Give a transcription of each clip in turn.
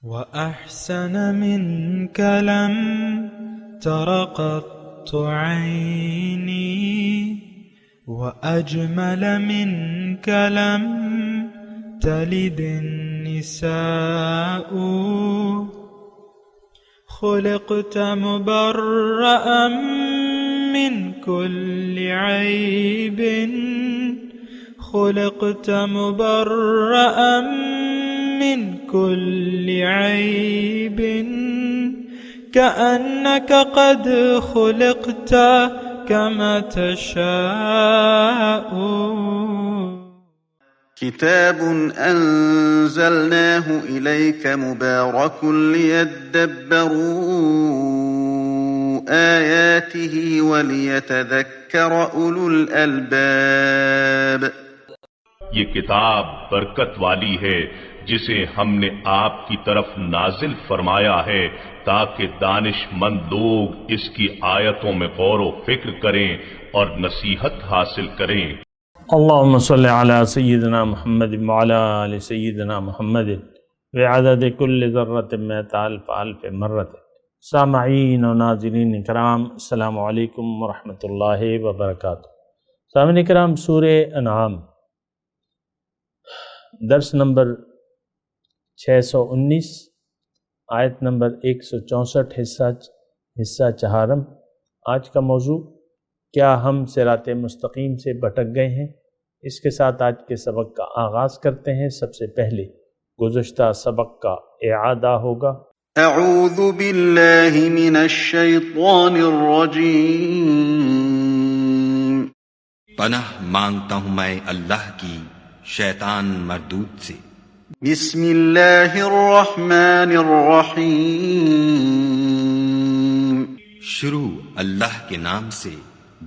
وأحسن منك لم تر قط عيني وأجمل منك لم تلد النساء خلقت مبرأ من كل عيب خلقت مبرأ من كل عيب كأنك قد خلقت كما تشاء. كتاب أنزلناه إليك مبارك ليدبروا آياته وليتذكر أولو الألباب. یہ کتاب برکت والی ہے جسے ہم نے آپ کی طرف نازل فرمایا ہے تاکہ دانش مند لوگ اس کی آیتوں میں غور و فکر کریں اور نصیحت حاصل کریں. اللهم صل على سيدنا محمد وعلى آل سيدنا محمد بعدد كل ذرة مئة ألف ألف مرة. سامعین و ناظرین کرام، السلام علیکم ورحمۃ اللہ وبرکاتہ. سامعین کرام، سورہ انعام درس نمبر 619 آیت نمبر 164 حصہ چہارم. آج کا موضوع، کیا ہم صراط مستقیم سے بھٹک گئے ہیں؟ اس کے ساتھ آج کے سبق کا آغاز کرتے ہیں. سب سے پہلے گزشتہ سبق کا اعادہ ہوگا. اعوذ باللہ من الشیطان الرجیم. پناہ مانگتا ہوں میں اللہ کی شیطان مردود سے. بسم اللہ الرحمن الرحیم. شروع اللہ کے نام سے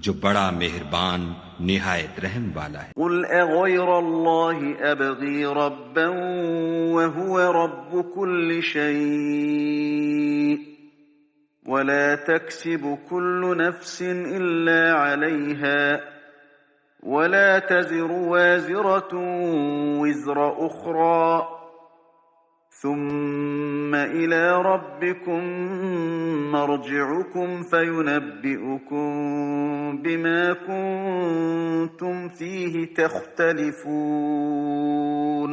جو بڑا مہربان نہایت رحم والا ہے. قل اغیر اللہ ابغی ربا وهو رب كل شيء ولا تكسب كل نفس الا عليها ولا تزر وازرة وزر اخرى ثم إلى ربكم مرجعكم فينبئكم بما كنتم فيه تختلفون.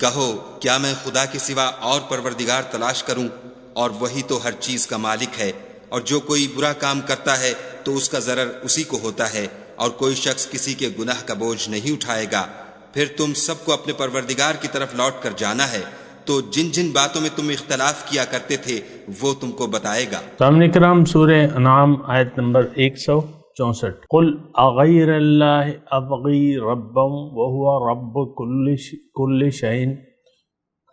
کہو، کیا میں خدا کے سوا اور پروردگار تلاش کروں؟ اور وہی تو ہر چیز کا مالک ہے، اور جو کوئی برا کام کرتا ہے تو اس کا ضرر اسی کو ہوتا ہے، اور کوئی شخص کسی کے گناہ کا بوجھ نہیں اٹھائے گا. پھر تم سب کو اپنے پروردگار کی طرف لوٹ کر جانا ہے، تو جن جن باتوں میں تم اختلاف کیا کرتے تھے وہ تم کو بتائے گا. سامعین کرام، سورہ انعام آیت نمبر 164. قل اغیر اللہ ابغی ربا وہو رب کل شیء.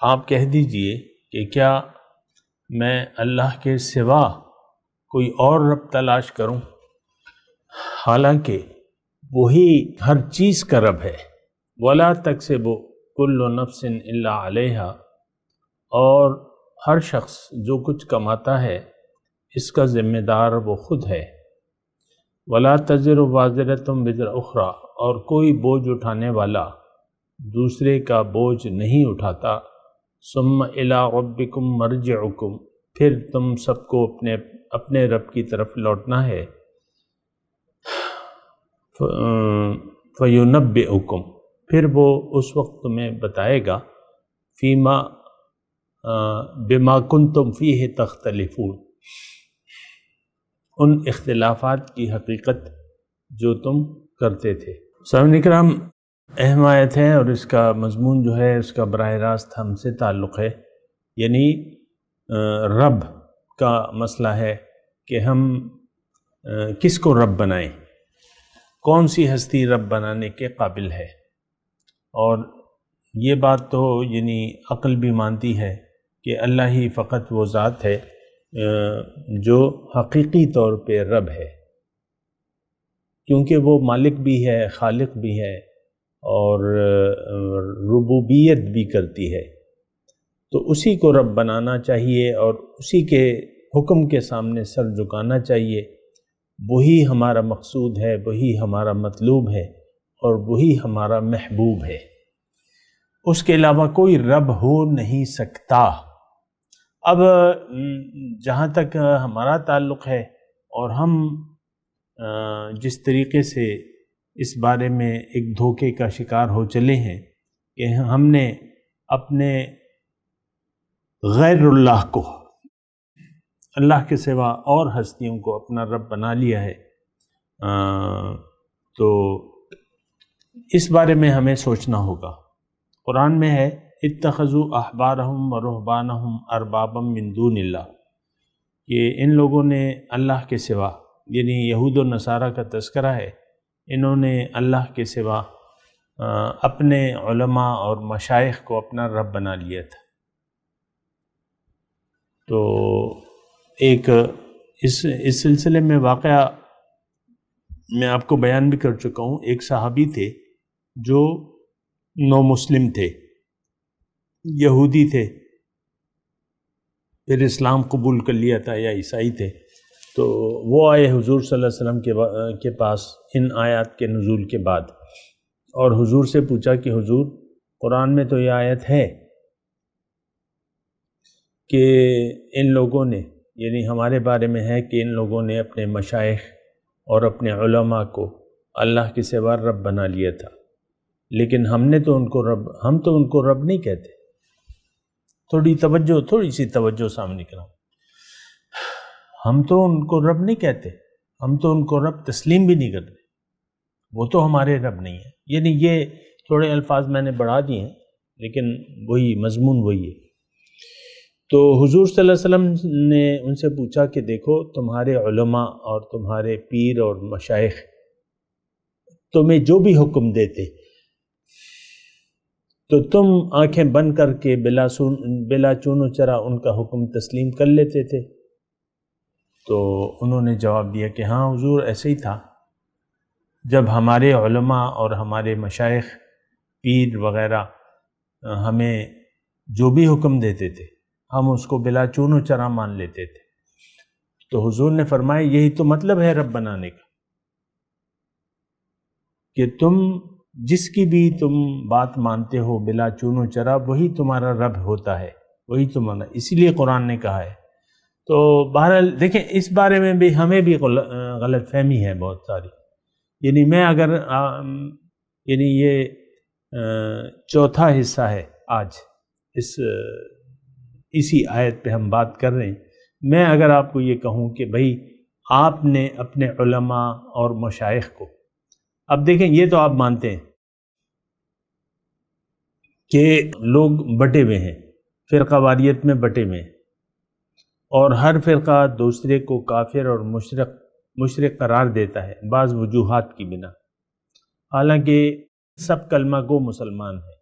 آپ کہہ دیجئے کہ کیا میں اللہ کے سوا کوئی اور رب تلاش کروں حالانکہ وہی ہر چیز کا رب ہے. ولا تکسب کل نفس الا علیہا. اور ہر شخص جو کچھ کماتا ہے اس کا ذمہ دار وہ خود ہے. ولا تزر وازرۃ وزر اخری. اور کوئی بوجھ اٹھانے والا دوسرے کا بوجھ نہیں اٹھاتا. ثم الی ربکم مرجعکم. پھر تم سب کو اپنے رب کی طرف لوٹنا ہے. فینبئکم. پھر وہ اس وقت تمہیں بتائے گا. فیما بما کنتم فیہ تختلفون. ان اختلافات کی حقیقت جو تم کرتے تھے. سامعین کرام، اہم آیت ہے اور اس کا مضمون جو ہے اس کا براہ راست ہم سے تعلق ہے. یعنی رب کا مسئلہ ہے کہ ہم کس کو رب بنائیں، کون سی ہستی رب بنانے کے قابل ہے. اور یہ بات تو یعنی عقل بھی مانتی ہے کہ اللہ ہی فقط وہ ذات ہے جو حقیقی طور پہ رب ہے، کیونکہ وہ مالک بھی ہے، خالق بھی ہے اور ربوبیت بھی کرتی ہے. تو اسی کو رب بنانا چاہیے اور اسی کے حکم کے سامنے سر جھکانا چاہیے. وہی ہمارا مقصود ہے، وہی ہمارا مطلوب ہے اور وہی ہمارا محبوب ہے. اس کے علاوہ کوئی رب ہو نہیں سکتا. اب جہاں تک ہمارا تعلق ہے اور ہم جس طریقے سے اس بارے میں ایک دھوکے کا شکار ہو چلے ہیں کہ ہم نے اپنے غیر اللہ کو، اللہ کے سوا اور ہستیوں کو اپنا رب بنا لیا ہے، تو اس بارے میں ہمیں سوچنا ہوگا۔ قرآن میں ہے اتخذوا احبارہم ورہبانہم اربابا من دون اللہ، کہ ان لوگوں نے اللہ کے سوا، یعنی یہود و نصارہ کا تذکرہ ہے، انہوں نے اللہ کے سوا اپنے علماء اور مشائخ کو اپنا رب بنا لیا تھا۔ تو ایک اس سلسلے میں واقعہ میں آپ کو بیان بھی کر چکا ہوں۔ ایک صحابی تھے جو نو مسلم تھے، یہودی تھے، پھر اسلام قبول کر لیا تھا، یا عیسائی تھے۔ تو وہ آئے حضور صلی اللہ علیہ وسلم کے پاس ان آیات کے نزول کے بعد، اور حضور سے پوچھا کہ حضور قرآن میں تو یہ آیت ہے کہ ان لوگوں نے، یعنی ہمارے بارے میں ہے کہ ان لوگوں نے اپنے مشائخ اور اپنے علماء کو اللہ کے سوا رب بنا لیا تھا، لیکن ہم تو ان کو رب نہیں کہتے۔ تھوڑی سی توجہ سامنے کرو، ہم تو ان کو رب نہیں کہتے، ہم تو ان کو رب تسلیم بھی نہیں کرتے، وہ تو ہمارے رب نہیں ہے۔ یعنی یہ تھوڑے الفاظ میں نے بڑھا دیے ہیں، لیکن وہی مضمون وہی ہے۔ تو حضور صلی اللہ علیہ وسلم نے ان سے پوچھا کہ دیکھو، تمہارے علماء اور تمہارے پیر اور مشائخ تمہیں جو بھی حکم دیتے تو تم آنکھیں بند کر کے بلا چون و چرا ان کا حکم تسلیم کر لیتے تھے؟ تو انہوں نے جواب دیا کہ ہاں حضور، ایسے ہی تھا۔ جب ہمارے علماء اور ہمارے مشائخ، پیر وغیرہ ہمیں جو بھی حکم دیتے تھے، ہم اس کو بلا چون و چرا مان لیتے تھے۔ تو حضور نے فرمایا یہی تو مطلب ہے رب بنانے کا، کہ تم جس کی بھی تم بات مانتے ہو بلا چون و چرا، وہی تمہارا رب ہوتا ہے، وہی تمہارا، اسی لیے قرآن نے کہا ہے۔ تو بہرحال دیکھیں، اس بارے میں بھی ہمیں بھی غلط فہمی ہے بہت ساری۔ یعنی میں اگر یعنی یہ چوتھا حصہ ہے آج اسی آیت پہ ہم بات کر رہے ہیں، میں اگر آپ کو یہ کہوں کہ بھئی آپ نے اپنے علماء اور مشائخ کو، اب دیکھیں یہ تو آپ مانتے ہیں کہ لوگ بٹے ہوئے ہیں، فرقہ واریت میں بٹے ہوئے ہیں، اور ہر فرقہ دوسرے کو کافر اور مشرک قرار دیتا ہے بعض وجوہات کی بنا، حالانکہ سب کلمہ گو مسلمان ہیں،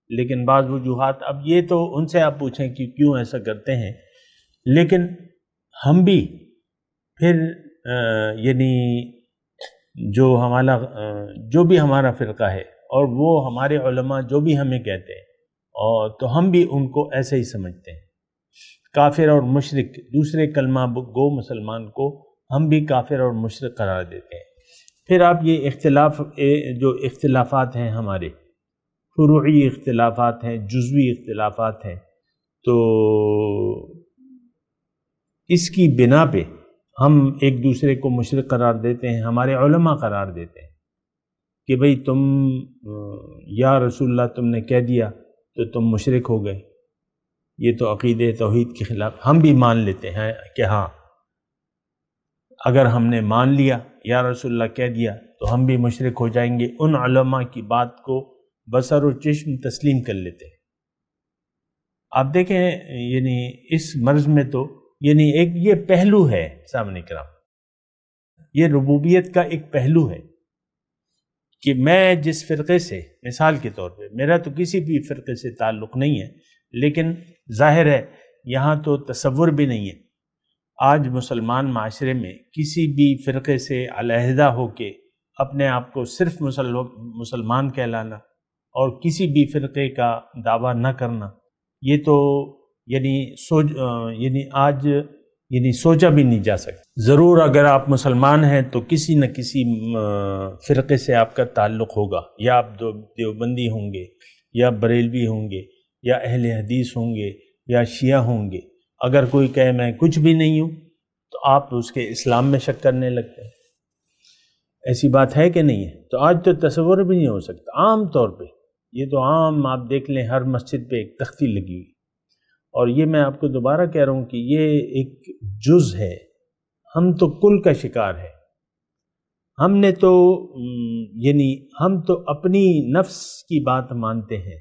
لیکن بعض وجوہات، اب یہ تو ان سے آپ پوچھیں کہ کیوں ایسا کرتے ہیں، لیکن ہم بھی پھر یعنی جو بھی ہمارا فرقہ ہے اور وہ ہمارے علماء جو بھی ہمیں کہتے ہیں، اور تو ہم بھی ان کو ایسے ہی سمجھتے ہیں۔ کافر اور مشرک، دوسرے کلمہ گو مسلمان کو ہم بھی کافر اور مشرک قرار دیتے ہیں۔ پھر آپ یہ جو اختلافات ہیں ہمارے، فروعی اختلافات ہیں، جزوی اختلافات ہیں، تو اس کی بنا پہ ہم ایک دوسرے کو مشرک قرار دیتے ہیں، ہمارے علماء قرار دیتے ہیں کہ بھئی تم یا رسول اللہ تم نے کہہ دیا تو تم مشرک ہو گئے، یہ تو عقیدہ توحید کے خلاف۔ ہم بھی مان لیتے ہیں کہ ہاں، اگر ہم نے مان لیا یا رسول اللہ کہہ دیا تو ہم بھی مشرک ہو جائیں گے، ان علماء کی بات کو بصر و چشم تسلیم کر لیتے ہیں۔ آپ دیکھیں یعنی اس مرض میں تو یعنی ایک یہ پہلو ہے سامنے کرام، یہ ربوبیت کا ایک پہلو ہے کہ میں جس فرقے سے، مثال کے طور پہ میرا تو کسی بھی فرقے سے تعلق نہیں ہے، لیکن ظاہر ہے یہاں تو تصور بھی نہیں ہے، آج مسلمان معاشرے میں کسی بھی فرقے سے علیحدہ ہو کے اپنے آپ کو صرف مسلمان کہلانا اور کسی بھی فرقے کا دعویٰ نہ کرنا، یہ تو یعنی آج سوچا بھی نہیں جا سکتا۔ ضرور اگر آپ مسلمان ہیں تو کسی نہ کسی فرقے سے آپ کا تعلق ہوگا، یا آپ دیوبندی ہوں گے، یا بریلوی ہوں گے، یا اہل حدیث ہوں گے، یا شیعہ ہوں گے، اگر کوئی کہے میں کچھ بھی نہیں ہوں تو آپ اس کے اسلام میں شک کرنے لگتے ہیں۔ ایسی بات ہے کہ نہیں ہے؟ تو آج تو تصور بھی نہیں ہو سکتا عام طور پہ، یہ تو عام آپ دیکھ لیں ہر مسجد پہ ایک تختی لگی ہوئی، اور یہ میں آپ کو دوبارہ کہہ رہا ہوں کہ یہ ایک جز ہے، ہم تو کل کا شکار ہے۔ ہم نے تو ہم تو اپنی نفس کی بات مانتے ہیں،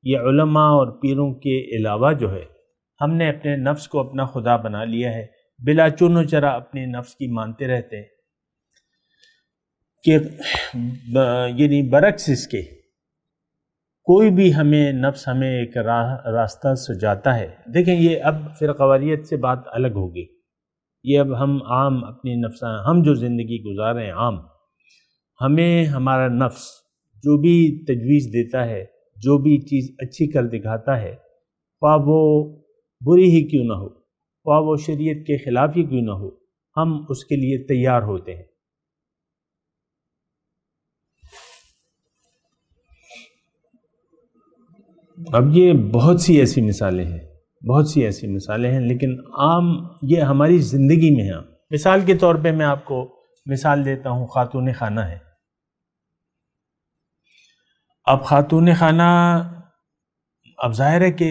یہ علماء اور پیروں کے علاوہ جو ہے ہم نے اپنے نفس کو اپنا خدا بنا لیا ہے، بلا چون و چرا اپنے نفس کی مانتے رہتے ہیں کہ برعکس اس کے کوئی بھی نفس ہمیں ایک راستہ سجاتا ہے۔ دیکھیں یہ اب فرقواریت سے بات الگ ہوگی، یہ اب ہم عام اپنی نفس، ہم جو زندگی گزار رہے ہیں عام، ہمیں ہمارا نفس جو بھی تجویز دیتا ہے، جو بھی چیز اچھی کر دکھاتا ہے، خواہ وہ بری ہی کیوں نہ ہو، خواہ وہ شریعت کے خلاف ہی کیوں نہ ہو، ہم اس کے لیے تیار ہوتے ہیں۔ اب یہ بہت سی ایسی مثالیں ہیں لیکن عام یہ ہماری زندگی میں ہیں۔ مثال کے طور پہ میں آپ کو مثال دیتا ہوں، خاتون خانہ ہے۔ اب خاتون خانہ، اب ظاہر ہے کہ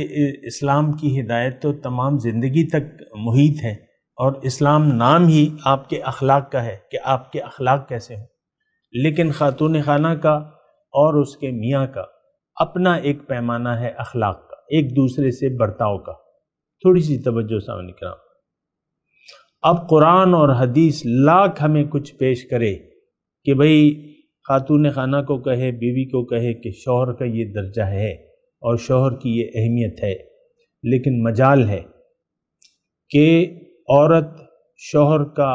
اسلام کی ہدایت تو تمام زندگی تک محیط ہے، اور اسلام نام ہی آپ کے اخلاق کا ہے کہ آپ کے اخلاق کیسے ہوں، لیکن خاتون خانہ کا اور اس کے میاں کا اپنا ایک پیمانہ ہے اخلاق کا، ایک دوسرے سے برتاؤ کا۔ تھوڑی سی توجہ سامنے کرام، اب قرآن اور حدیث لاکھ ہمیں کچھ پیش کرے کہ بھئی خاتون خانہ کو کہے، بیوی کو کہے کہ شوہر کا یہ درجہ ہے اور شوہر کی یہ اہمیت ہے، لیکن مجال ہے کہ عورت شوہر کا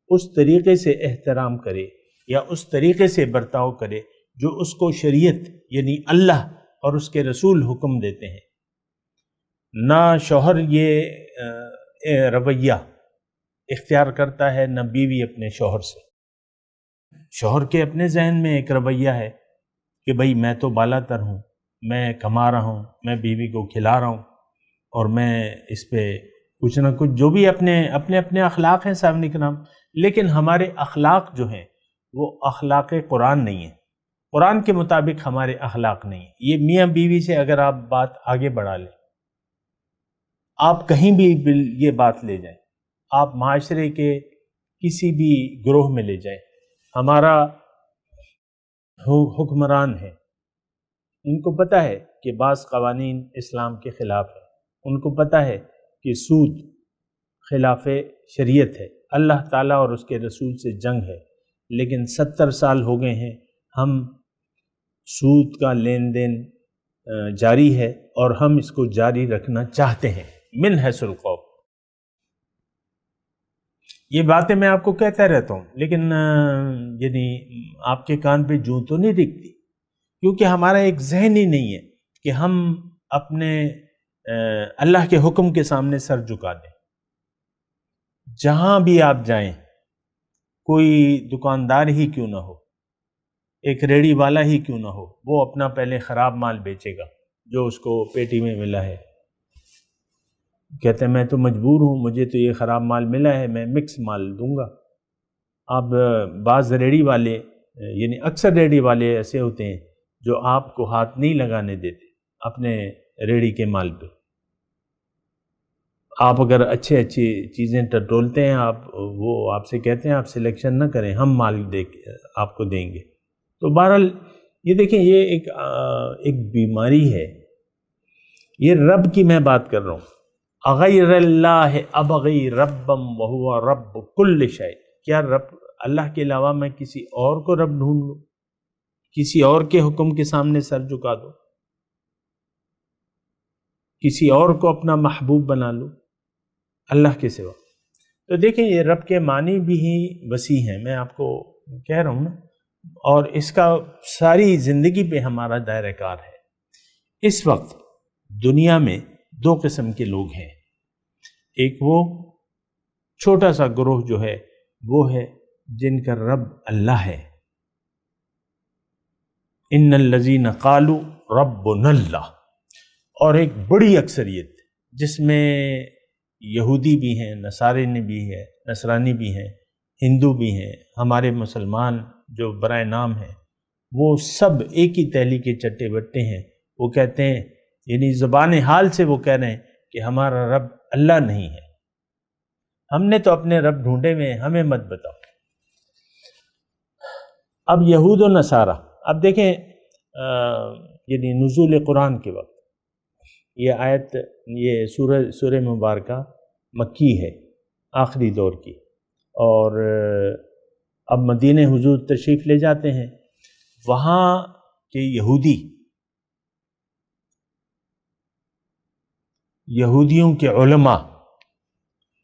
اس طریقے سے احترام کرے یا اس طریقے سے برتاؤ کرے جو اس کو شریعت یعنی اللہ اور اس کے رسول حکم دیتے ہیں۔ نہ شوہر یہ رویہ اختیار کرتا ہے، نہ بیوی اپنے شوہر سے۔ شوہر کے اپنے ذہن میں ایک رویہ ہے کہ بھئی میں تو بالا تر ہوں، میں کما رہا ہوں، میں بیوی کو کھلا رہا ہوں، اور میں اس پہ کچھ نہ کچھ جو بھی اپنے اخلاق ہیں سامنے کے نام، لیکن ہمارے اخلاق جو ہیں وہ اخلاق قرآن نہیں ہیں، قرآن کے مطابق ہمارے اخلاق نہیں ہیں۔ یہ میاں بیوی سے اگر آپ بات آگے بڑھا لیں، آپ کہیں بھی یہ بات لے جائیں، آپ معاشرے کے کسی بھی گروہ میں لے جائیں، ہمارا حکمران ہے، ان کو پتہ ہے کہ بعض قوانین اسلام کے خلاف ہیں، ان کو پتہ ہے کہ سود خلاف شریعت ہے، اللہ تعالیٰ اور اس کے رسول سے جنگ ہے، لیکن 70 سال ہو گئے ہیں ہم سود کا لین دین جاری ہے، اور ہم اس کو جاری رکھنا چاہتے ہیں من حیث القول۔ یہ باتیں میں آپ کو کہتا رہتا ہوں، لیکن آپ کے کان پہ جوں تو نہیں دکھتی، کیونکہ ہمارا ایک ذہن ہی نہیں ہے کہ ہم اپنے اللہ کے حکم کے سامنے سر جھکا دیں۔ جہاں بھی آپ جائیں، کوئی دکاندار ہی کیوں نہ ہو، ایک ریڑھی والا ہی کیوں نہ ہو، وہ اپنا پہلے خراب مال بیچے گا جو اس کو پیٹی میں ملا ہے، کہتے ہیں میں تو مجبور ہوں، مجھے تو یہ خراب مال ملا ہے، میں مکس مال دوں گا۔ اب بعض ریڑھی والے اکثر ریڑھی والے ایسے ہوتے ہیں جو آپ کو ہاتھ نہیں لگانے دیتے اپنے ریڑھی کے مال پہ۔ آپ اگر اچھی چیزیں ٹٹولتے ہیں، وہ آپ سے کہتے ہیں آپ سلیکشن نہ کریں، ہم مال آپ کو دیں گے۔ تو بہرحال یہ دیکھیں، یہ ایک بیماری ہے۔ یہ رب کی میں بات کر رہا ہوں، اغیر اللہ ابغی ربم وہو رب کل شیء، کیا رب اللہ کے علاوہ میں کسی اور کو رب ڈھونڈ لوں، کسی اور کے حکم کے سامنے سر جھکا دوں، کسی اور کو اپنا محبوب بنا لوں اللہ کے سوا؟ تو دیکھیں یہ رب کے معنی بھی ہی وسیع ہیں، میں آپ کو کہہ رہا ہوں نا، اور اس کا ساری زندگی پہ ہمارا دائرہ کار ہے۔ اس وقت دنیا میں 2 قسم کے لوگ ہیں، ایک وہ چھوٹا سا گروہ جو ہے وہ ہے جن کا رب اللہ ہے، ان الذین قالوا ربنا اللہ، اور ایک بڑی اکثریت جس میں یہودی بھی ہیں، نصارانی بھی ہے، نصرانی بھی ہیں، ہندو بھی ہیں، ہمارے مسلمان جو برائے نام ہیں، وہ سب ایک ہی تہلی کے چٹے بٹے ہیں۔ وہ کہتے ہیں، یعنی زبان حال سے وہ کہہ رہے ہیں کہ ہمارا رب اللہ نہیں ہے، ہم نے تو اپنے رب ڈھونڈے ہوئے ہیں، ہمیں مت بتاؤ۔ اب یہود و نصارہ، اب دیکھیں یعنی نزول قرآن کے وقت یہ آیت، یہ سورہ مبارکہ مکی ہے، آخری دور کی، اور اب مدینہ حضور تشریف لے جاتے ہیں، وہاں کے یہودیوں کے علماء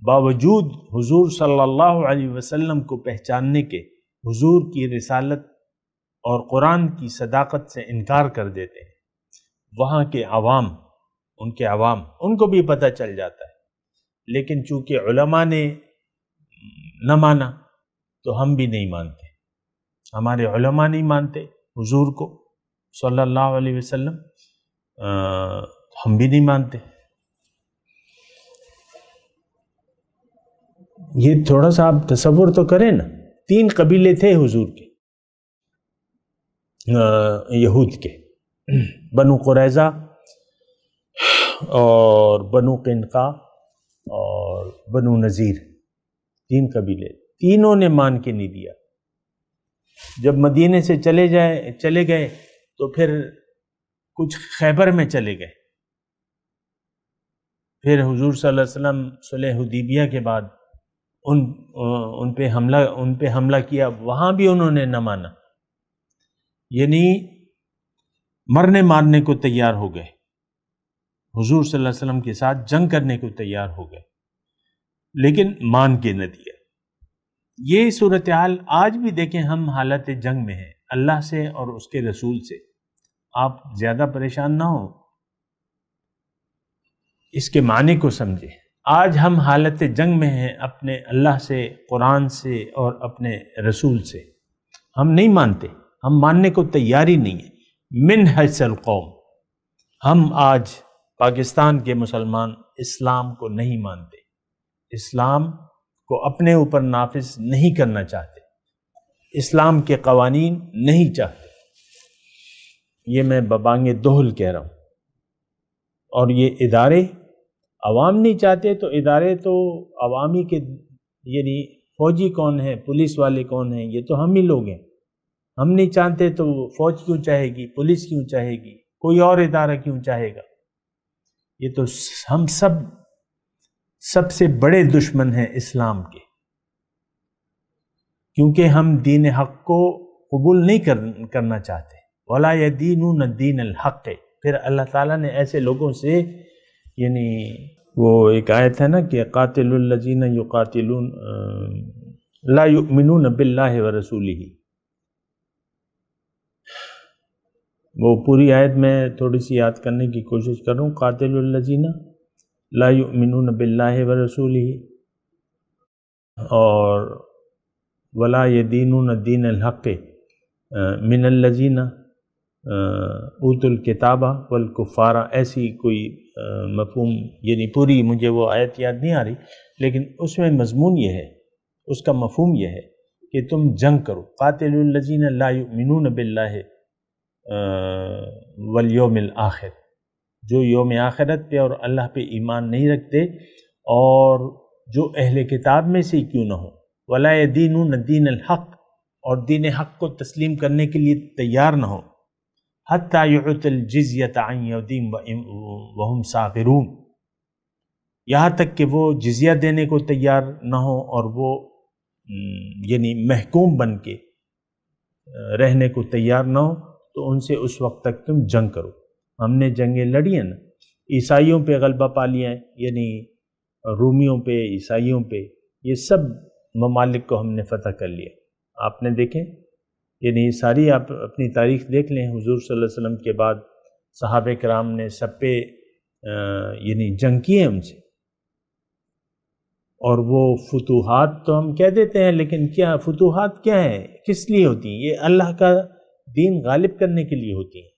باوجود حضور صلی اللہ علیہ وسلم کو پہچاننے کے حضور کی رسالت اور قرآن کی صداقت سے انکار کر دیتے ہیں۔ وہاں کے عوام، ان کو بھی پتہ چل جاتا ہے، لیکن چونکہ علماء نے نہ مانا تو ہم بھی نہیں مانتے، ہمارے علماء نہیں مانتے حضور کو صلی اللہ علیہ وسلم، ہم بھی نہیں مانتے۔ یہ تھوڑا سا آپ تصور تو کریں نا، 3 قبیلے تھے حضور کے، یہود کے، بنو قریظہ اور بنو قینقاع اور بنو نذیر، 3 قبیلے، تینوں نے مان کے نہیں دیا۔ جب مدینے سے چلے گئے تو پھر کچھ خیبر میں چلے گئے، پھر حضور صلی اللہ علیہ وسلم صلح حدیبیہ کے بعد ان پہ حملہ کیا، وہاں بھی انہوں نے نہ مانا، یعنی مرنے مارنے کو تیار ہو گئے، حضور صلی اللہ علیہ وسلم کے ساتھ جنگ کرنے کو تیار ہو گئے، لیکن مان کے نہ دیا۔ یہ صورتحال آج بھی دیکھیں، ہم حالت جنگ میں ہیں اللہ سے اور اس کے رسول سے، آپ زیادہ پریشان نہ ہوں، اس کے معنی کو سمجھیں۔ آج ہم حالت جنگ میں ہیں اپنے اللہ سے، قرآن سے اور اپنے رسول سے، ہم نہیں مانتے، ہم ماننے کو تیار ہی نہیں ہیں۔ من حیث القوم، ہم آج پاکستان کے مسلمان اسلام کو نہیں مانتے، اسلام کو اپنے اوپر نافذ نہیں کرنا چاہتے، اسلام کے قوانین نہیں چاہتے، یہ میں ببانگ دہل کہہ رہا ہوں۔ اور یہ ادارے عوام نہیں چاہتے، تو ادارے تو عوامی کے، یعنی فوجی کون ہیں، پولیس والے کون ہیں، یہ تو ہم ہی لوگ ہیں۔ ہم نہیں چاہتے تو فوج کیوں چاہے گی، پولیس کیوں چاہے گی، کوئی اور ادارہ کیوں چاہے گا؟ یہ تو ہم سب سے بڑے دشمن ہیں اسلام کے، کیونکہ ہم دین حق کو قبول نہیں کرنا چاہتے۔ وَلَا يَدِينُونَ الدِّينَ الْحَقِّ، پھر اللہ تعالیٰ نے ایسے لوگوں سے، یعنی وہ ایک آیت ہے نا کہ قاتل الذین یقاتلون لا یؤمنون باللہ ورسولہ، وہ پوری آیت میں تھوڑی سی یاد کرنے کی کوشش کر رہا ہوں۔ قاتل الذین لا یؤمنون باللہ ورسولہ، اور ولا یدینون الدین الحق من الذین اوتوا الکتاب والکفار، ایسی کوئی مفہوم، یعنی پوری مجھے وہ آیت یاد نہیں آ رہی، لیکن اس میں مضمون یہ ہے، اس کا مفہوم یہ ہے کہ تم جنگ کرو۔ قاتل الذین لا یؤمنون باللہ والیوم الآخر، جو یوم آخرت پہ اور اللہ پہ ایمان نہیں رکھتے، اور جو اہل کتاب میں سے کیوں نہ ہو، ولا یدینون الدین الحق، اور دین حق کو تسلیم کرنے کے لیے تیار نہ ہو، حتی یعطوا الجزیۃ عن ید وہم صاغرون، یہاں تک کہ وہ جزیہ دینے کو تیار نہ ہو اور وہ یعنی محکوم بن کے رہنے کو تیار نہ ہو، تو ان سے اس وقت تک تم جنگ کرو۔ ہم نے جنگیں لڑی ہیں نا، عیسائیوں پہ غلبہ پا لیا ہے، یعنی رومیوں پہ، عیسائیوں پہ، یہ سب ممالک کو ہم نے فتح کر لیا۔ آپ نے دیکھیں، یعنی ساری آپ اپنی تاریخ دیکھ لیں، حضور صلی اللہ علیہ وسلم کے بعد صحابہ کرام نے سب پہ یعنی جنگ کی ہے ان سے، اور وہ فتوحات تو ہم کہہ دیتے ہیں، لیکن کیا فتوحات کیا ہے، کس لیے ہوتی ہیں؟ یہ اللہ کا دین غالب کرنے کے لیے ہوتی ہیں۔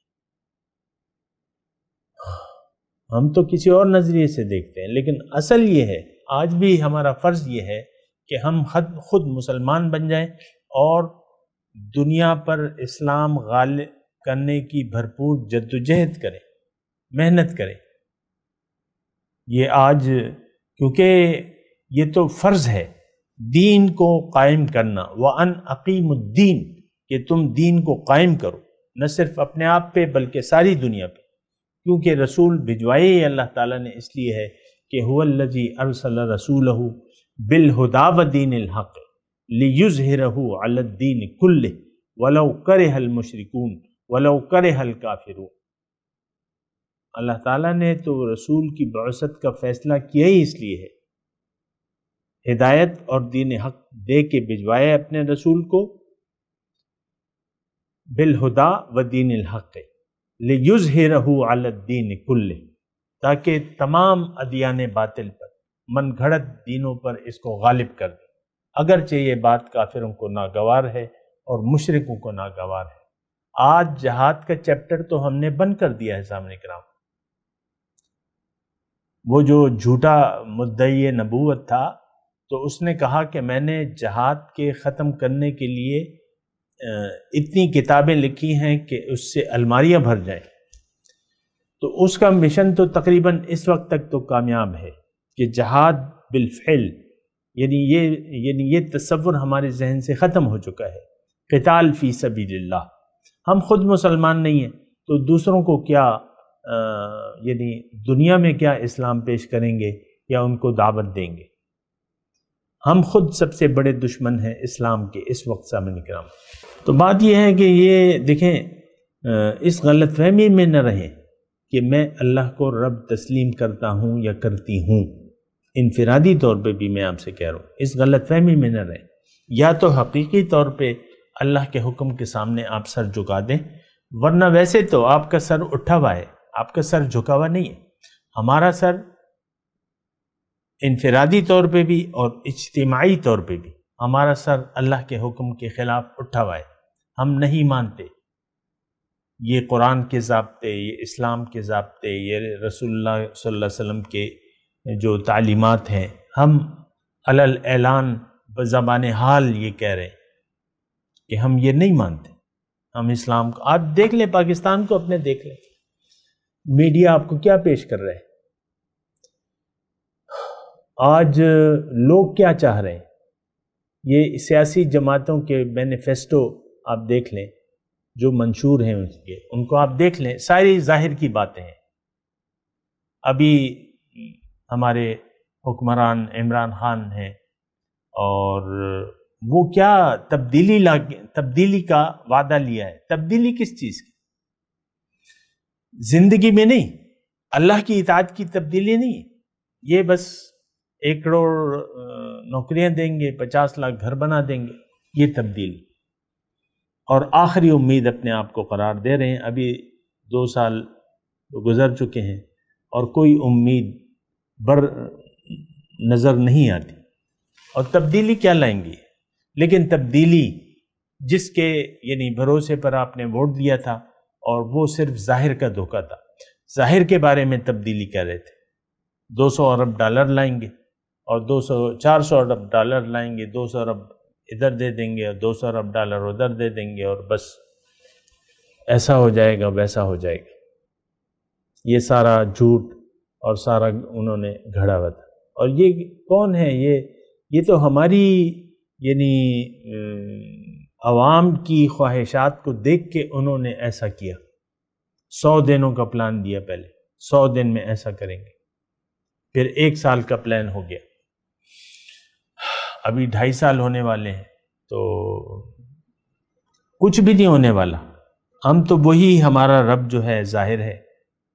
ہم تو کسی اور نظریے سے دیکھتے ہیں، لیکن اصل یہ ہے، آج بھی ہمارا فرض یہ ہے کہ ہم خود مسلمان بن جائیں اور دنیا پر اسلام غالب کرنے کی بھرپور جدوجہد کریں، محنت کریں۔ یہ آج کیونکہ یہ تو فرض ہے دین کو قائم کرنا، وَأَنْ أَقِيمُ الدِّينَ، کہ تم دین کو قائم کرو، نہ صرف اپنے آپ پہ بلکہ ساری دنیا پہ، کیونکہ رسول بھجوائے اللہ تعالیٰ نے اس لیے ہے کہ هُوَ الَّذِي أَرْسَلَ رَسُولَهُ بِالْهُدَى وَدِينِ الْحَقِّ لِيُظْهِرَهُ عَلَى الدِّينِ كُلِّهِ وَلَوْ كَرِهَ الْمُشْرِكُونَ وَلَوْ كَرِهَ الْكَافِرُونَ۔ اللہ تعالیٰ نے تو رسول کی بعثت کا فیصلہ کیا ہی اس لیے ہے، ہدایت اور دین حق دے کے بھجوائے اپنے رسول کو، بالہدا و دین الحق لیظہرہ علی الدین کلہ، تاکہ تمام ادیان باطل پر، من گھڑت دینوں پر اس کو غالب کر دے، اگرچہ یہ بات کافروں کو ناگوار ہے اور مشرکوں کو ناگوار ہے۔ آج جہاد کا چیپٹر تو ہم نے بند کر دیا ہے سامنے کرام۔ وہ جو جھوٹا مدعی نبوت تھا تو اس نے کہا کہ میں نے جہاد کے ختم کرنے کے لیے اتنی کتابیں لکھی ہیں کہ اس سے الماریاں بھر جائیں، تو اس کا مشن تو تقریباً اس وقت تک تو کامیاب ہے کہ جہاد بالفعل، یعنی یہ تصور ہمارے ذہن سے ختم ہو چکا ہے۔ قتال فی سبیل اللہ، ہم خود مسلمان نہیں ہیں تو دوسروں کو کیا یعنی دنیا میں کیا اسلام پیش کریں گے یا ان کو دعوت دیں گے؟ ہم خود سب سے بڑے دشمن ہیں اسلام کے اس وقت سامنے کرام۔ تو بات یہ ہے کہ یہ دیکھیں اس غلط فہمی میں نہ رہیں کہ میں اللہ کو رب تسلیم کرتا ہوں یا کرتی ہوں، انفرادی طور پہ بھی میں آپ سے کہہ رہا ہوں، اس غلط فہمی میں نہ رہیں۔ یا تو حقیقی طور پہ اللہ کے حکم کے سامنے آپ سر جھکا دیں، ورنہ ویسے تو آپ کا سر اٹھا ہوا ہے، آپ کا سر جھکا ہوا نہیں ہے۔ ہمارا سر انفرادی طور پہ بھی اور اجتماعی طور پہ بھی ہمارا سر اللہ کے حکم کے خلاف اٹھا ہوا ہے۔ ہم نہیں مانتے یہ قرآن کے ضابطے، یہ اسلام کے ضابطے، یہ رسول اللہ صلی اللہ علیہ وسلم کے جو تعلیمات ہیں، ہم علی الاعلان بزبان حال یہ کہہ رہے ہیں کہ ہم یہ نہیں مانتے۔ ہم اسلام کو، آپ دیکھ لیں پاکستان کو، اپنے دیکھ لیں میڈیا آپ کو کیا پیش کر رہے ہیں، آج لوگ کیا چاہ رہے ہیں۔ یہ سیاسی جماعتوں کے مینیفیسٹو آپ دیکھ لیں جو منشور ہیں ان کو آپ دیکھ لیں، ساری ظاہر کی باتیں ہیں۔ ابھی ہمارے حکمران عمران خان ہیں اور وہ کیا تبدیلی کا وعدہ لیا ہے۔ تبدیلی کس چیز کی؟ زندگی میں نہیں، اللہ کی اطاعت کی تبدیلی نہیں ہے، یہ بس 1 کروڑ نوکریاں دیں گے، 50 لاکھ گھر بنا دیں گے، یہ تبدیلی، اور آخری امید اپنے آپ کو قرار دے رہے ہیں۔ ابھی 2 سال گزر چکے ہیں اور کوئی امید بر نظر نہیں آتی، اور تبدیلی کیا لائیں گی؟ لیکن تبدیلی جس کے یعنی بھروسے پر آپ نے ووٹ دیا تھا، اور وہ صرف ظاہر کا دھوکہ تھا، ظاہر کے بارے میں تبدیلی کہہ رہے تھے، 200 ارب ڈالر لائیں گے اور 400 ارب ڈالر لائیں گے، 200 ارب ادھر دے دیں گے اور 200 ارب ڈالر ادھر دے دیں گے، اور بس ایسا ہو جائے گا ویسا ہو جائے گا۔ یہ سارا جھوٹ اور سارا انہوں نے گھڑا ہوا تھا۔ اور یہ کون ہے؟ یہ تو ہماری یعنی عوام کی خواہشات کو دیکھ کے انہوں نے ایسا کیا۔ 100 دنوں کا پلان دیا، پہلے 100 دن میں ایسا کریں گے، پھر 1 سال کا پلان ہو گیا، ابھی 2.5 سال ہونے والے ہیں، تو کچھ بھی نہیں ہونے والا۔ ہم تو وہی، ہمارا رب جو ہے ظاہر ہے،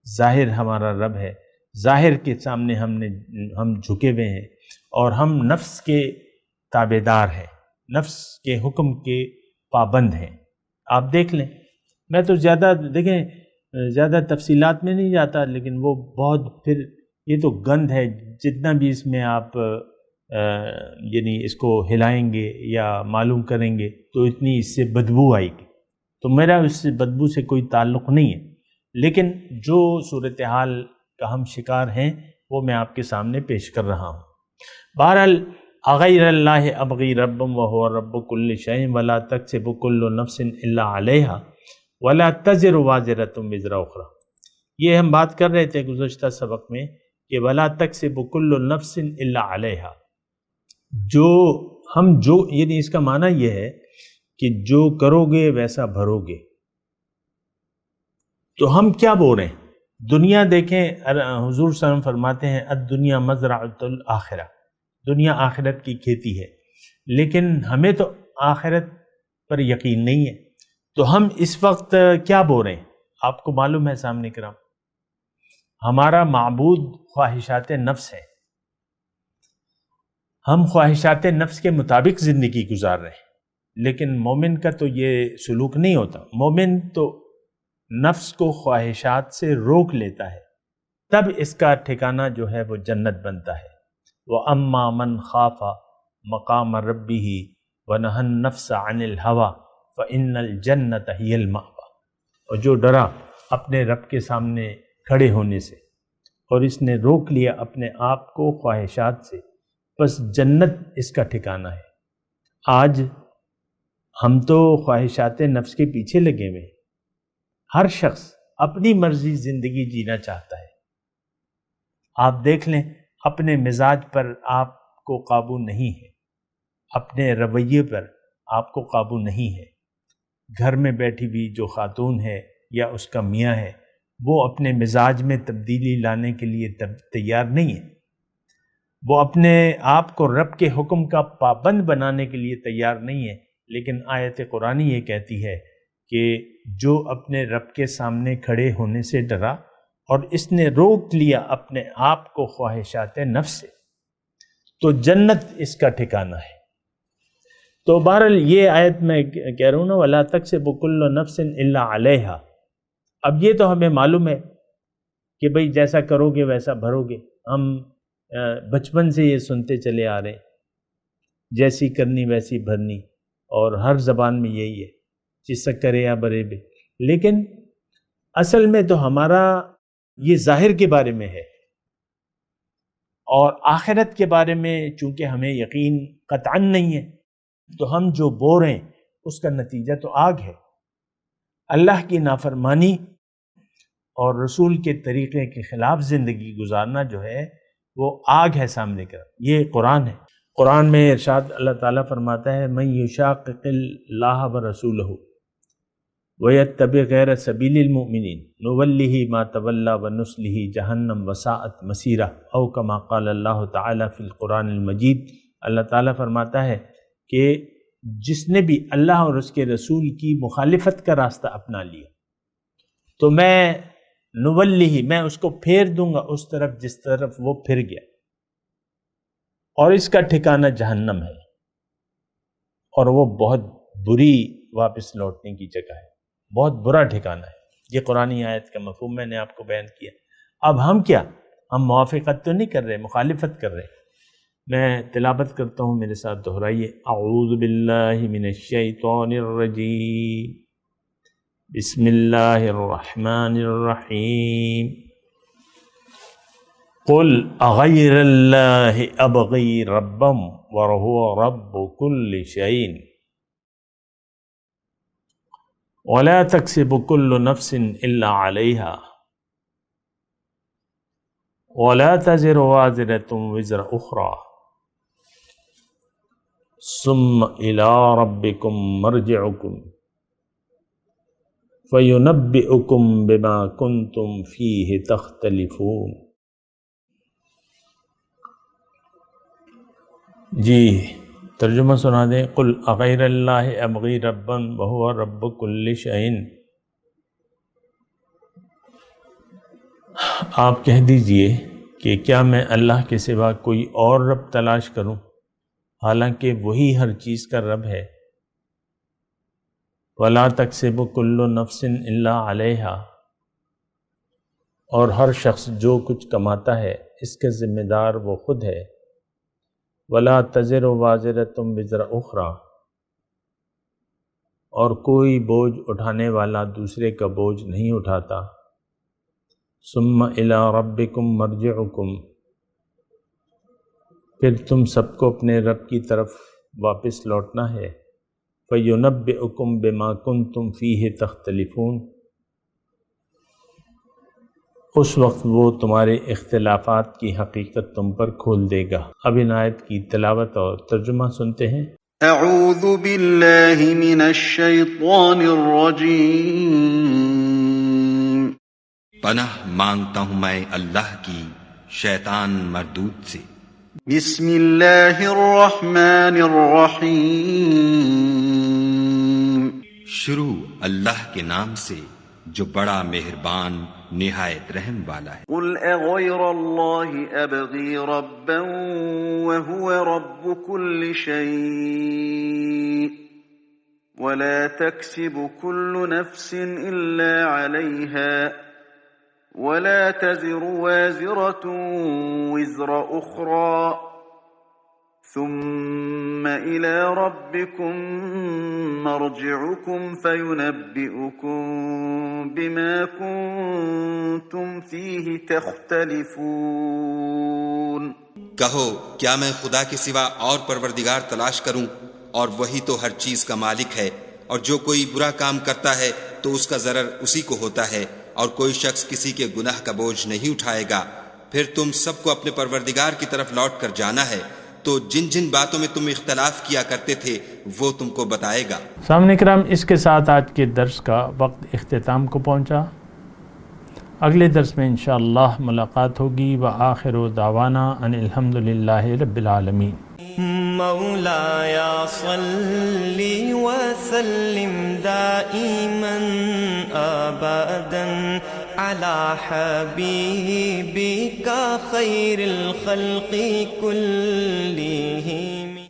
ظاہر ہمارا رب ہے، ظاہر کے سامنے ہم جھکے ہوئے ہیں، اور ہم نفس کے تابعدار ہیں، نفس کے حکم کے پابند ہیں۔ آپ دیکھ لیں، میں تو زیادہ تفصیلات میں نہیں جاتا، لیکن وہ بہت، پھر یہ تو گند ہے، جتنا بھی اس میں آپ یعنی اس کو ہلائیں گے یا معلوم کریں گے تو اتنی اس سے بدبو آئے گی، تو میرا اس سے بدبو سے کوئی تعلق نہیں ہے۔ لیکن جو صورتحال کا ہم شکار ہیں وہ میں آپ کے سامنے پیش کر رہا ہوں۔ بہرحال اغیر اللہ ابغی ربم وہو رب کل شیء ولا تکسب کل نفس الا علیہا ولا تزر وازرۃ وزر اخری۔ یہ ہم بات کر رہے تھے گزشتہ سبق میں کہ ولا تکسب کل نفس الا علیہا، یعنی اس کا معنی یہ ہے کہ جو کرو گے ویسا بھرو گے۔ تو ہم کیا بول رہے ہیں؟ دنیا دیکھیں، حضور صلی اللہ علیہ وسلم فرماتے ہیں الدنیا مزرعۃ الاخرہ، دنیا آخرت کی کھیتی ہے، لیکن ہمیں تو آخرت پر یقین نہیں ہے، تو ہم اس وقت کیا بول رہے ہیں؟ آپ کو معلوم ہے سامنے کرام، ہمارا معبود خواہشات نفس ہے، ہم خواہشات نفس کے مطابق زندگی گزار رہے ہیں، لیکن مومن کا تو یہ سلوک نہیں ہوتا۔ مومن تو نفس کو خواہشات سے روک لیتا ہے، تب اس کا ٹھکانہ جو ہے وہ جنت بنتا ہے۔ وَأَمَّا مَنْ خَافَ مَقَامَ رَبِّهِ وَنَهَى النَّفْسَ عَنِ الْهَوَىٰ فَإِنَّ الْجَنَّةَ هِيَ الْمَأْوَىٰ، اور جو ڈرا اپنے رب کے سامنے کھڑے ہونے سے اور اس نے روک لیا اپنے آپ کو خواہشات سے، بس جنت اس کا ٹھکانہ ہے۔ آج ہم تو خواہشات نفس کے پیچھے لگے ہوئے ہیں، ہر شخص اپنی مرضی زندگی جینا چاہتا ہے۔ آپ دیکھ لیں اپنے مزاج پر آپ کو قابو نہیں ہے، اپنے رویے پر آپ کو قابو نہیں ہے۔ گھر میں بیٹھی ہوئی جو خاتون ہے یا اس کا میاں ہے، وہ اپنے مزاج میں تبدیلی لانے کے لیے تیار نہیں ہے، وہ اپنے آپ کو رب کے حکم کا پابند بنانے کے لیے تیار نہیں ہے، لیکن آیت قرآنی یہ کہتی ہے کہ جو اپنے رب کے سامنے کھڑے ہونے سے ڈرا اور اس نے روک لیا اپنے آپ کو خواہشات نفس سے، تو جنت اس کا ٹھکانہ ہے۔ تو بہرحال یہ آیت میں کہہ رہا ہوں نا، وَلَا تَكْسِبُ كُلُّ نَفْسٍ إِلَّا عَلَيْهَا۔ اب یہ تو ہمیں معلوم ہے کہ بھئی جیسا کرو گے ویسا بھرو گے، ہم بچپن سے یہ سنتے چلے آ رہے ہیں، جیسی کرنی ویسی بھرنی، اور ہر زبان میں یہی ہے، جسا کرے یا برے بے۔ لیکن اصل میں تو ہمارا یہ ظاہر کے بارے میں ہے، اور آخرت کے بارے میں چونکہ ہمیں یقین قطعاً نہیں ہے، تو ہم جو بول رہے ہیں اس کا نتیجہ تو آگ ہے۔ اللہ کی نافرمانی اور رسول کے طریقے کے خلاف زندگی گزارنا جو ہے وہ آگ ہے سامنے کا۔ یہ قرآن ہے، قرآن میں ارشاد اللہ تعالیٰ فرماتا ہے مَن یُشَاقِقِ اللَّهَ وَرَسُولَهُ وَيَتَّبِعْ غَيْرَ سَبِيلِ الْمُؤْمِنِينَ نُوَلِّهِ مَا تَوَلَّىٰ وَنُصْلِهِ جَهَنَّمَ وَسَاءَتْ مَصِيرًا او كما قال اللہ تعالیٰ فی القرآن المجید۔ اللہ تعالیٰ فرماتا ہے کہ جس نے بھی اللہ اور اس کے رسول کی مخالفت کا راستہ اپنا لیا تو میں نُوَلِّهِ، میں اس کو پھیر دوں گا اس طرف جس طرف وہ پھر گیا، اور اس کا ٹھکانہ جہنم ہے، اور وہ بہت بری واپس لوٹنے کی جگہ ہے، بہت برا ٹھکانہ ہے۔ یہ قرآنی آیت کا مفہوم میں نے آپ کو بیان کیا۔ اب ہم کیا، ہم موافقت تو نہیں کر رہے، مخالفت کر رہے۔ میں تلاوت کرتا ہوں، میرے ساتھ دہرائیے۔ اعوذ باللہ من الشیطان الرجیم، بسم اللہ الرحمن الرحیم۔ قل اغیر اللہ ابغی ربا وہو رب کل شیء ولا تکسب کل نفس الا علیہا ولا تزر وازرۃ وزر اخری ثم الی ربکم مرجعکم فینبئکم بما کنتم فیہ تختلفون۔ جی ترجمہ سنا دیں۔ قل اغیر اللہ ابغی ربا وہو رب کل شیء، آپ کہہ دیجئے کہ کیا میں اللہ کے سوا کوئی اور رب تلاش کروں حالانکہ وہی ہر چیز کا رب ہے۔ وَلَا تَكْسِبُ كُلُّ نَفْسٍ إِلَّا عَلَيْهَا، اور ہر شخص جو کچھ کماتا ہے اس کا ذمہ دار وہ خود ہے۔ وَلَا تَزِرُ وَازِرَةٌ وِزْرَ أُخْرَىٰ، اور کوئی بوجھ اٹھانے والا دوسرے کا بوجھ نہیں اٹھاتا۔ ثم الی ربکم مرجعکم، پھر تم سب کو اپنے رب کی طرف واپس لوٹنا ہے، فَيُنَبِّئُكُم بِمَا كُنتُم فِيهِ تَخْتَلِفُونَ، اس وقت وہ تمہارے اختلافات کی حقیقت تم پر کھول دے گا۔ اب ان آیت کی تلاوت اور ترجمہ سنتے ہیں۔ اعوذ باللہ من الشیطان الرجیم، پناہ مانگتا ہوں میں اللہ کی شیطان مردود سے۔ بسم اللہ الرحمن الرحیم، شروع اللہ کے نام سے جو بڑا مہربان نہایت رحم والا ہے۔ قل اغیر اللہ ابغی ربا وهو رب كل شيء ولا تكسب كل نفس الا عليها ولا تزر وازرة وزر اخرى ثم الى ربكم مرجعكم فينبئكم بما كنتم فيه تختلفون۔ کہو کیا میں خدا کے سوا اور پروردگار تلاش کروں، اور وہی تو ہر چیز کا مالک ہے، اور جو کوئی برا کام کرتا ہے تو اس کا ضرر اسی کو ہوتا ہے، اور کوئی شخص کسی کے گناہ کا بوجھ نہیں اٹھائے گا۔ پھر تم سب کو اپنے پروردگار کی طرف لوٹ کر جانا ہے، تو جن جن باتوں میں تم اختلاف کیا کرتے تھے وہ تم کو بتائے گا۔ سامعین کرام، اس کے ساتھ آج کے درس کا وقت اختتام کو پہنچا۔ اگلے درس میں انشاءاللہ ملاقات ہوگی۔ وآخر دعوانا ان الحمدللہ رب العالمین۔ مولاي صل وسلم دائما ابدا على حبيبك خير الخلق كل